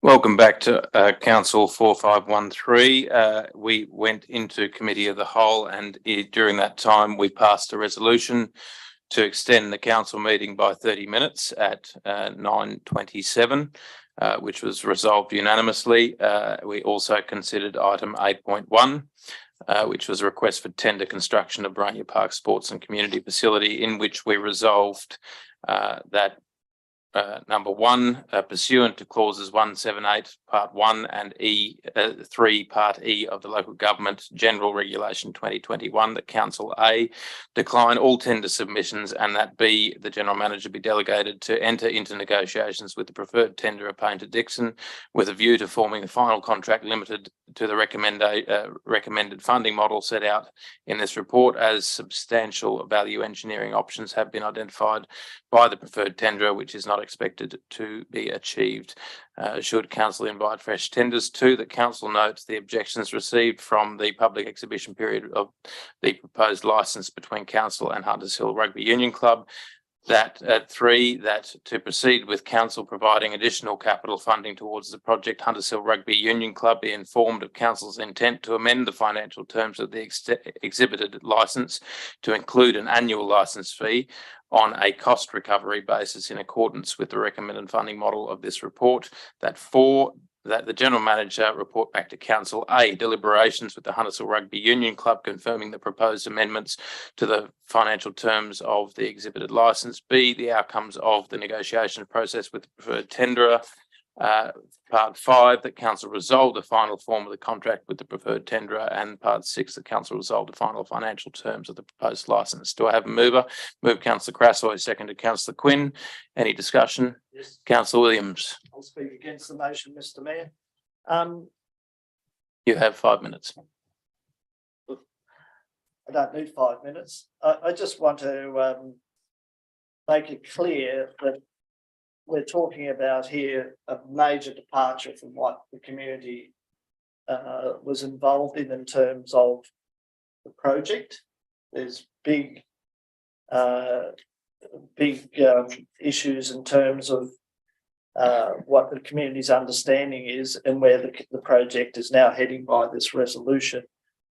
Welcome back to Council 4513. We went into Committee of the Whole, and during that time we passed a resolution to extend the council meeting by 30 minutes at 9:27, which was resolved unanimously. We also considered item 8.1, which was a request for tender construction of Buryanya Park Sports and Community Facility, in which we resolved that number one, pursuant to clauses 178 part 1 and E3 part E of the Local Government General Regulation 2021, that Council A decline all tender submissions, and that B, the General Manager be delegated to enter into negotiations with the preferred tenderer, Painter Dixon, with a view to forming the final contract limited to the recommended funding model set out in this report, as substantial value engineering options have been identified by the preferred tenderer, which is not expected to be achieved. Should Council invite fresh tenders? Two, that Council notes the objections received from the public exhibition period of the proposed licence between Council and Hunters Hill Rugby Union Club. That three, that to proceed with Council providing additional capital funding towards the project, Hunters Hill Rugby Union Club be informed of Council's intent to amend the financial terms of the exhibited licence to include an annual licence fee on a cost recovery basis in accordance with the recommended funding model of this report. That four, that the General Manager report back to Council A, deliberations with the Hunters Hill Rugby Union Club confirming the proposed amendments to the financial terms of the exhibited licence. B, the outcomes of the negotiation process with the preferred tenderer. Part 5, that Council resolve the final form of the contract with the preferred tenderer, and part 6, that Council resolve the final financial terms of the proposed licence. Do I have a mover? Move Councillor Crassoy, seconded Councillor Quinn. Any discussion? Yes. Councillor Williams. I'll speak against the motion, Mr. Mayor. You have 5 minutes. I don't need 5 minutes. I just want to make it clear that we're talking about here a major departure from what the community was involved in terms of the project. There's big issues in terms of what the community's understanding is and where the project is now heading by this resolution.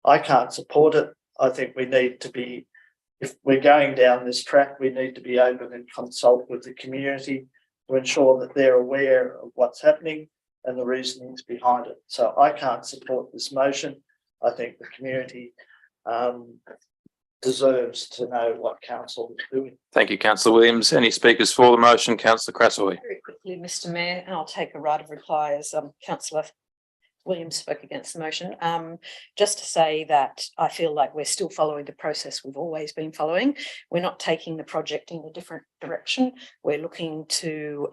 I can't support it. I think we need to be, if we're going down this track, we need to be open and consult with the community to ensure that they're aware of what's happening and the reasonings behind it. So I can't support this motion. I think the community deserves to know what Council is doing. Thank you, Councillor Williams. Any speakers for the motion? Councillor Crassoy. Very quickly, Mr. Mayor, and I'll take a right of reply as Councillor Williams spoke against the motion. Just to say that I feel like we're still following the process we've always been following. We're not taking the project in a different direction. We're looking to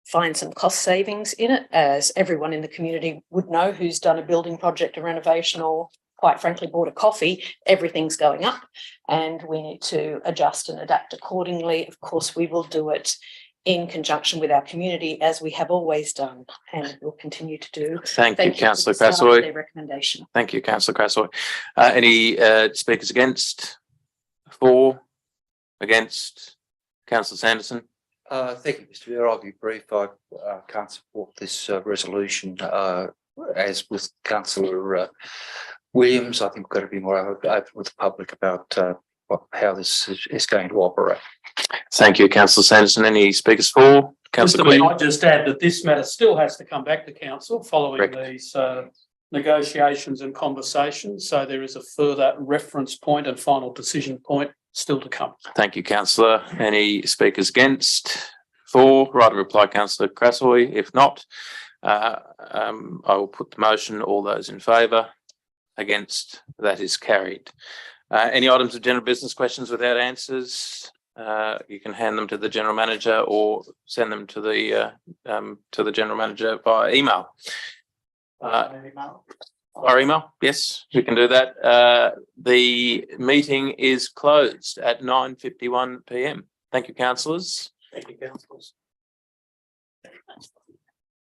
find some cost savings in it, as everyone in the community would know who's done a building project, a renovation, or quite frankly bought a coffee. Everything's going up and we need to adjust and adapt accordingly. Of course, we will do it in conjunction with our community, as we have always done and will continue to do. Thank you, Councillor Crassoy. Their recommendation. Thank you, Councillor Crassoy. Any speakers against? For? Against? Councillor Sanderson. Thank you, Mr. Mayor. I'll be brief. I can't support this resolution. As with Councillor Williams, I think we've got to be more open with the public about how this is going to operate. Thank you, Councillor Sanderson. Any speakers for? Councillor Quinn. I'd just add that this matter still has to come back to Council following these negotiations and conversations. So there is a further reference point and final decision point still to come. Thank you, Councillor. Any speakers against? For? Right of reply, Councillor Crassoy. If not, I will put the motion. All those in favour? Against? That is carried. Any items of general business questions without answers? You can hand them to the General Manager or send them to the General Manager via email. Our email? Yes, we can do that. The meeting is closed at 9:51 p.m. Thank you, councillors. Thank you, councillors.